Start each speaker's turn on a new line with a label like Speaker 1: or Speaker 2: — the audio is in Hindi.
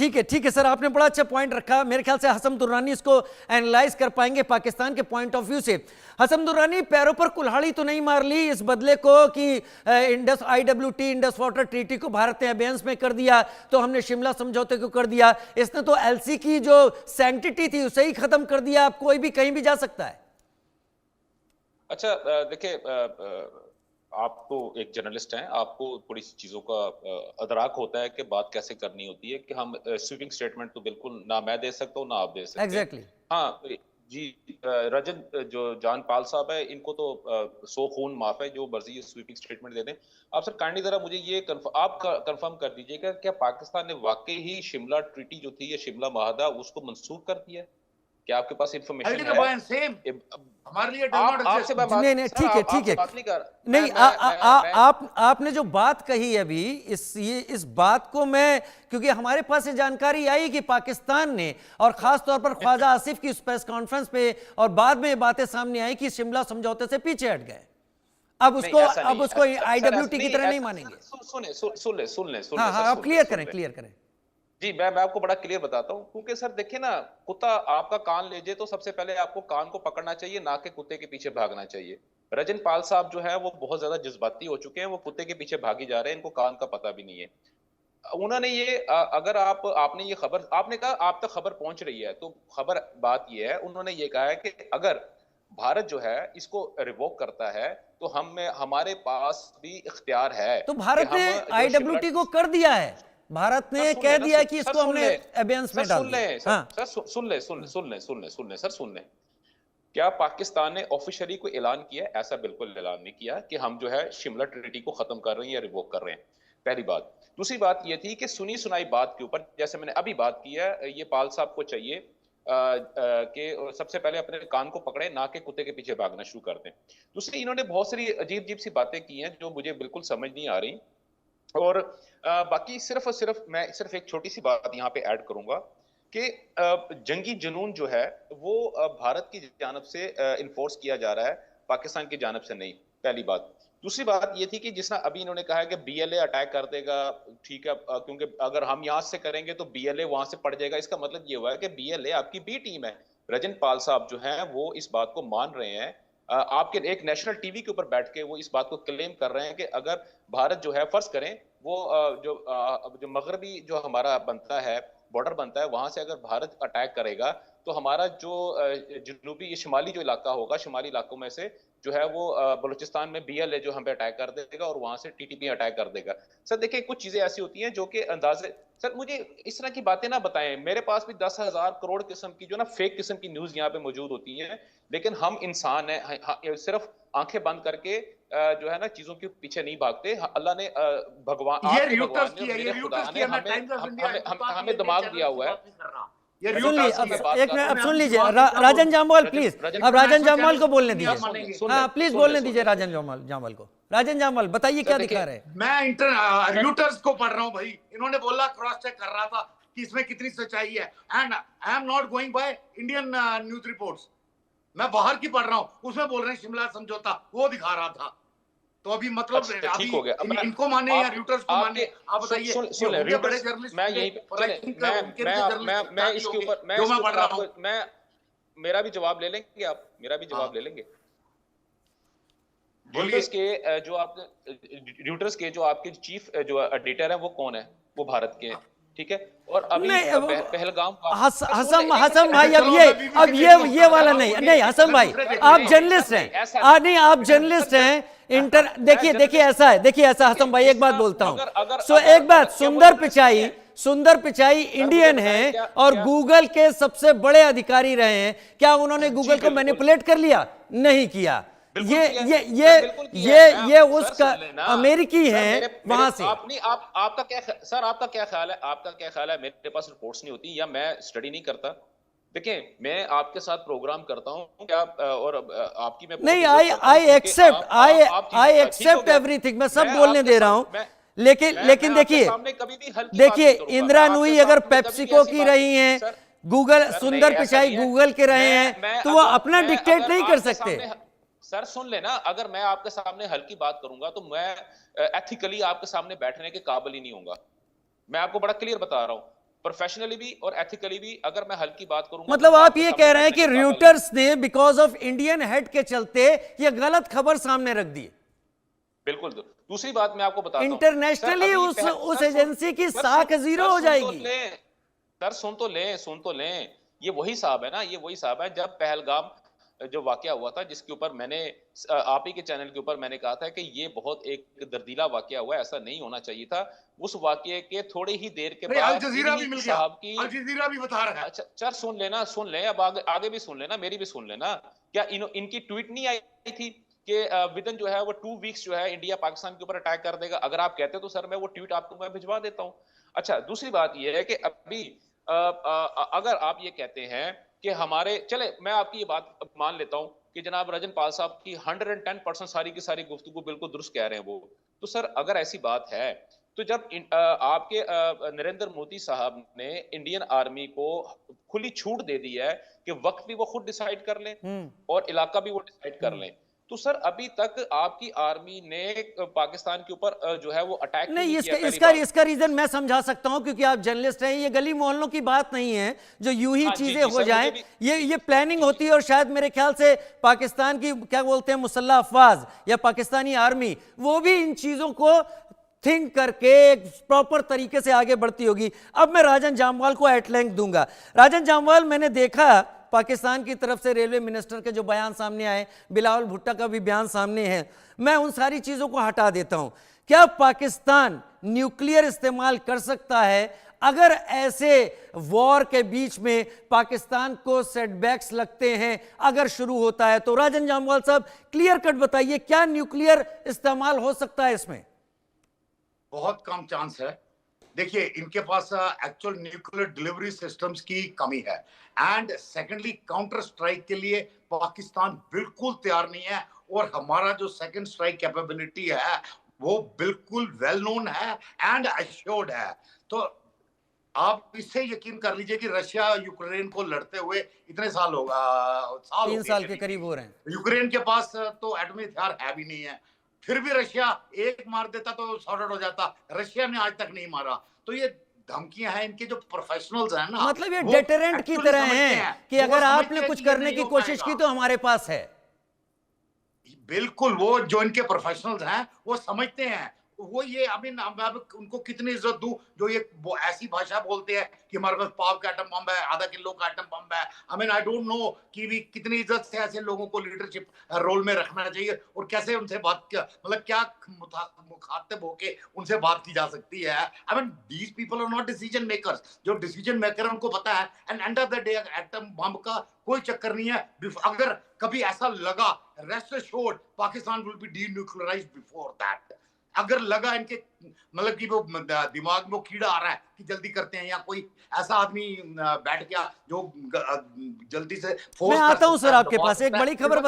Speaker 1: ठीक है सर, आपने बड़ा अच्छा पॉइंट रखा। मेरे ख्याल से हसन दुर्रानी इसको एनालाइज कर पाएंगे पाकिस्तान के पॉइंट ऑफ व्यू से। हसन दुर्रानी, पैरों पर कुल्हाड़ी तो नहीं मार ली इस बदले को कि Indus IWT Indus water treaty को भारत ने अबेंस में कर दिया तो हमने शिमला समझौते को कर दिया। इसने तो LC की जो सैंक्टिटी थी उसे ही खत्म कर दिया। अब कोई भी कहीं भी जा सकता है।
Speaker 2: अच्छा देखिए, आप तो एक जर्नलिस्ट हैं, आपको थोड़ी सी चीजों का अदराक होता है कि बात कैसे करनी होती है, कि हम स्वीपिंग स्टेटमेंट तो बिल्कुल ना मैं दे सकता हूँ ना आप दे सकते।
Speaker 1: एग्जैक्टली।
Speaker 2: हाँ जी, रजन जो जान पाल साहब है, इनको तो 100 खून माफ है, जो मर्जी ये स्वीपिंग स्टेटमेंट दे दें। आप सर काइंडली जरा मुझे ये आप कंफर्म कर दीजिएगा, क्या पाकिस्तान ने वाकई ही शिमला ट्रीटी जो थी, या शिमला माहदा, उसको मंसूख कर दिया? क्या आपके पास इंफॉर्मेशन है?
Speaker 3: हमारे लिए
Speaker 2: आपसे
Speaker 1: नहीं ठीक है नहीं, आपने जो बात कही अभी, इस बात को मैं, क्योंकि हमारे पास ये जानकारी आई कि पाकिस्तान ने, और खास तौर पर ख्वाजा आसिफ की प्रेस कॉन्फ्रेंस पे, और बाद में ये बातें सामने आई कि शिमला समझौते से पीछे हट गए। अब उसको IWT की तरह नहीं मानेंगे।
Speaker 2: सुन ले।
Speaker 1: हाँ, आप क्लियर करें।
Speaker 2: जी, मैं आपको बड़ा क्लियर बताता हूँ, क्योंकि सर देखिए ना, कुत्ता आपका कान ले जाए तो सबसे पहले आपको कान को पकड़ना चाहिए, ना कि कुत्ते के पीछे भागना चाहिए। रजन पाल साहब जो है वो बहुत ज्यादा जज्बाती हो चुके हैं, वो कुत्ते के पीछे भागी जा रहे हैं, इनको कान का पता भी नहीं है। उन्होंने ये अगर आपने ये खबर, आपने कहा आप तक खबर पहुंच रही है, तो खबर बात ये है, उन्होंने ये कहा है कि अगर भारत जो है इसको रिवोक करता है तो हमारे पास भी इख्तियार है।
Speaker 1: तो भारत ने IWT को कर दिया है, भारत ने कह दिया कि इसको हमने अबेंस में डाल दिया।
Speaker 2: सर सुन ले। क्या पाकिस्तान ने ऑफिशियली कोई ऐलान किया? ऐसा बिल्कुल ऐलान नहीं किया कि हम जो है शिमला ट्रीटी को खत्म कर रहे हैं या रिवोक कर रहे हैं, पहली बात। दूसरी बात ये थी कि सुनी सुनाई बात के ऊपर, जैसे मैंने अभी बात की है, ये पाल साहब को चाहिए कि सबसे पहले अपने कान को पकड़े, ना कि कुत्ते के पीछे भागना शुरू कर दें। दूसरी, इन्होंने बहुत सारी अजीब सी बातें की हैं जो मुझे बिल्कुल समझ नहीं आ रही। और बाकी मैं सिर्फ एक छोटी सी बात यहाँ पे ऐड करूंगा कि जंगी जुनून जो है वो भारत की जानिब से इन्फोर्स किया जा रहा है, पाकिस्तान की जानिब से नहीं, पहली बात। दूसरी बात ये थी कि जिसना अभी इन्होंने कहा है कि BLA अटैक कर देगा, ठीक है, क्योंकि अगर हम यहाँ से करेंगे तो BLA वहां से पड़ जाएगा। इसका मतलब ये हुआ है कि BLA आपकी B टीम है। रजन पाल साहब जो है वो इस बात को मान रहे हैं, आपके एक नेशनल टीवी के ऊपर बैठ के वो इस बात को क्लेम कर रहे हैं कि अगर भारत जो है, फर्ज करें वो जो मगरबी जो हमारा बनता है, बॉर्डर बनता है, वहां से अगर भारत अटैक करेगा तो हमारा जो जनूबी शिमाली जो इलाका होगा, शिमाली इलाकों में से जो है वो बलूचिस्तान में BLA जो हम पे अटैक कर देगा और वहां से TTP अटैक कर देगा। सर देखिए, कुछ चीजें ऐसी होती हैं जो कि अंदाजे, सर मुझे इस तरह की बातें ना बताएं। मेरे पास भी 10,000 करोड़ किस्म की जो ना फेक किस्म की न्यूज यहाँ पे मौजूद होती है, लेकिन हम इंसान हैं, सिर्फ आंखें बंद करके जो है ना चीजों के पीछे नहीं भागते। अल्लाह ने भगवान हमें दिमाग दिया हुआ है।
Speaker 1: सुन लीजिए राजन जामवाल, प्लीज। अब राजन जामवाल को बोलने दीजिए। हाँ, प्लीज बोलने दीजिए राजन जामवाल को। राजन जामवाल बताइए क्या दिखा रहे हैं।
Speaker 3: मैं रियूटर्स को पढ़ रहा हूँ भाई, इन्होंने बोला, क्रॉस चेक कर रहा था कि इसमें कितनी सच्चाई है, and I am not going by Indian news reports, मैं बाहर की पढ़ रहा हूँ, उसमें बोल रहे हैं शिमला समझौता वो दिखा रहा था। तो अभी मतलब
Speaker 2: ठीक हो गया,
Speaker 3: इनको माने या रियूटर्स को माने, आप बताइए।
Speaker 2: सुन बड़े जर्नलिस्ट, मैं इसके ऊपर मैं पढ़ रहा हूँ, मेरा भी जवाब ले लेंगे आप, मेरा भी जवाब ले लेंगे। र्यूटर्स के जो आपके चीफ जो एडिटर है वो कौन है? वो भारत के, ठीक है। और अभी पहलगाम
Speaker 1: हसन भाई, अब ये वाला नहीं हसन भाई, आप जर्नलिस्ट हैं। नहीं, आप जर्नलिस्ट हैं। देखिए ऐसा है, हसन भाई एक बात बोलता हूं। एक बात, सुंदर पिचाई इंडियन है और गूगल के सबसे बड़े अधिकारी रहे हैं। क्या उन्होंने गूगल को मैनिपुलेट कर लिया? नहीं किया। ये उसका अमेरिकी है वहां से।
Speaker 2: आपका क्या सर, आपका क्या ख्याल है? मेरे पास रिपोर्ट्स नहीं होती या मैं स्टडी नहीं करता। देखिए, मैं आपके साथ प्रोग्राम करता हूं क्या, और आपकी मैं
Speaker 1: नहीं, आई एक्सेप्ट एवरीथिंग, मैं सब बोलने दे रहा हूं। लेकिन देखिए इंदिरा नूई अगर पेप्सिको की रही हैं, गूगल सुंदर पिचाई गूगल के रहे हैं, तो वो अपना डिक्टेट नहीं कर सकते।
Speaker 2: सर सुन लेना, अगर मैं आपके सामने हल्की बात करूंगा तो मैं एथिकली आपके सामने बैठने के काबिल ही नहीं होऊंगा। मैं आपको बड़ा क्लियर बता रहा हूं। प्रोफेशनली भी और एथिकली भी। अगर मैं हल्की बात करूंगा,
Speaker 1: मतलब
Speaker 2: तो
Speaker 1: आप
Speaker 2: आपके
Speaker 1: ये
Speaker 2: सामने
Speaker 1: कह रहे हैं
Speaker 2: बैठने
Speaker 1: कि
Speaker 2: के काबिल
Speaker 1: रॉयटर्स ने बिकॉज ऑफ इंडियन हेड के चलते ये गलत खबर सामने रख दी।
Speaker 2: बिल्कुल। दूसरी बात मैं आपको बताता हूं
Speaker 1: इंटरनेशनली उस एजेंसी की साख जीरो हो जाएगी।
Speaker 2: सर सुन तो लें, ये वही साहब है ना, ये वही साहब है जब पहलगाम जो वाकया हुआ था, जिसके ऊपर मैंने आप ही के चैनल के ऊपर मैंने कहा था कि ये बहुत एक दर्दीला वाकया हुआ, ऐसा नहीं होना चाहिए था। उस वाकये के थोड़े ही देर के
Speaker 3: अल
Speaker 2: बाद
Speaker 3: जजीरा भी
Speaker 2: इन्हीं
Speaker 3: मिल गया,
Speaker 2: साहब की,
Speaker 3: अल जजीरा भी बता रहा है।
Speaker 2: अच्छा सर सुन लें, अब आगे भी सुन लेना, मेरी भी सुन लेना। क्या इनकी ट्वीट नहीं आई थी कि विदिन जो है वो 2 वीक्स जो है इंडिया पाकिस्तान के ऊपर अटैक कर देगा? अगर आप कहते तो सर मैं वो ट्वीट आपको मैं भिजवा देता हूं। अच्छा, दूसरी बात ये है कि अभी अगर आप ये कहते हैं कि हमारे, चले मैं आपकी ये बात मान लेता हूं कि जनाब रजन पाल साहब की 110% सारी की सारी गुफ्तगू बिल्कुल दुरुस्त कह रहे हैं वो, तो सर अगर ऐसी बात है तो जब आपके नरेंद्र मोदी साहब ने इंडियन आर्मी को खुली छूट दे दी है कि वक्त भी वो खुद डिसाइड कर लें और इलाका भी वो डिसाइड कर लें, तो सर अभी तक आपकी आर्मी ने पाकिस्तान के ऊपर जो है वो अटैक
Speaker 1: नहीं,
Speaker 2: नहीं
Speaker 1: इसका
Speaker 2: किया।
Speaker 1: इसका इसका रीजन मैं समझा सकता हूं, क्योंकि आप जर्नलिस्ट हैं। ये गली मोहल्लों की बात नहीं है जो यूं ही
Speaker 2: हाँ, जी,
Speaker 1: चीजें
Speaker 2: जी,
Speaker 1: हो
Speaker 2: सर,
Speaker 1: जाएं।
Speaker 2: मुझे भी
Speaker 1: ये प्लानिंग होती है, और शायद मेरे ख्याल से पाकिस्तान की क्या बोलते हैं मुसल्लह अफवाज या पाकिस्तानी आर्मी, वो भी इन चीजों को थिंक करके एक प्रॉपर तरीके से आगे बढ़ती होगी। अब मैं राजन जामवाल को एट लेंथ दूंगा। राजन जामवाल, मैंने देखा पाकिस्तान की तरफ से रेलवे मिनिस्टर के जो बयान सामने आए, बिलावल भुट्टो का भी बयान सामने है, मैं उन सारी चीजों को हटा देता हूं। क्या पाकिस्तान न्यूक्लियर इस्तेमाल कर सकता है अगर ऐसे वॉर के बीच में पाकिस्तान को सेटबैक्स लगते हैं, अगर शुरू होता है तो? राजन जामवाल साहब, क्लियर कट बताइए, क्या न्यूक्लियर इस्तेमाल हो सकता है इसमें?
Speaker 3: बहुत कम चांस है। देखिए, इनके पास एक्चुअल न्यूक्लियर डिलीवरी सिस्टम्स की कमी है, एंड सेकेंडली काउंटर स्ट्राइक के लिए पाकिस्तान बिल्कुल तैयार नहीं है, और हमारा जो सेकंड स्ट्राइक कैपेबिलिटी है वो बिल्कुल वेल नोन है एंड एश्योर्ड है। तो आप इससे यकीन कर लीजिए कि रशिया यूक्रेन को लड़ते हुए इतने साल हो
Speaker 1: 3 साल के करीब हो रहे हैं।
Speaker 3: यूक्रेन के पास तो एटॉमिक हथियार है भी नहीं है, फिर भी रशिया एक मार देता तो सॉर्ट आउट हो जाता। रशिया ने आज तक नहीं मारा। तो ये धमकियां हैं, इनके जो प्रोफेशनल्स हैं ना,
Speaker 1: मतलब ये डेटरेंट की तरह हैं कि अगर आपने कुछ करने की कोशिश की तो हमारे पास है।
Speaker 3: बिल्कुल, वो जो इनके प्रोफेशनल्स हैं वो समझते हैं। वो ये अभी मैं उनको कितनी इज्जत दूं जो ये ऐसी भाषा बोलते हैं कि हमारे पास पाव का एटम बम है, आधा किलो का एटम बम है। I mean I don't know कि भी कितनी इज्जत से ऐसे लोगों को लीडरशिप रोल में रखना चाहिए और कैसे उनसे बात, मतलब क्या मुखातिब होके उनसे बात की जा सकती है। I mean these people are not decision makers. जो डिसीजन मेकर है उनको पता है, and end of the day atom bomb का कोई चक्कर नहीं है। अगर कभी ऐसा लगा, rest assured Pakistan will be denuclearised before that. अगर लगा इनके मतलब कि वो दिमाग में वो कीड़ा आ रहा है कि जल्दी करते हैं, या कोई ऐसा आदमी बैठ गया जो जल्दी से
Speaker 1: मैं आता हूं सर आपके पास, एक बड़ी खबर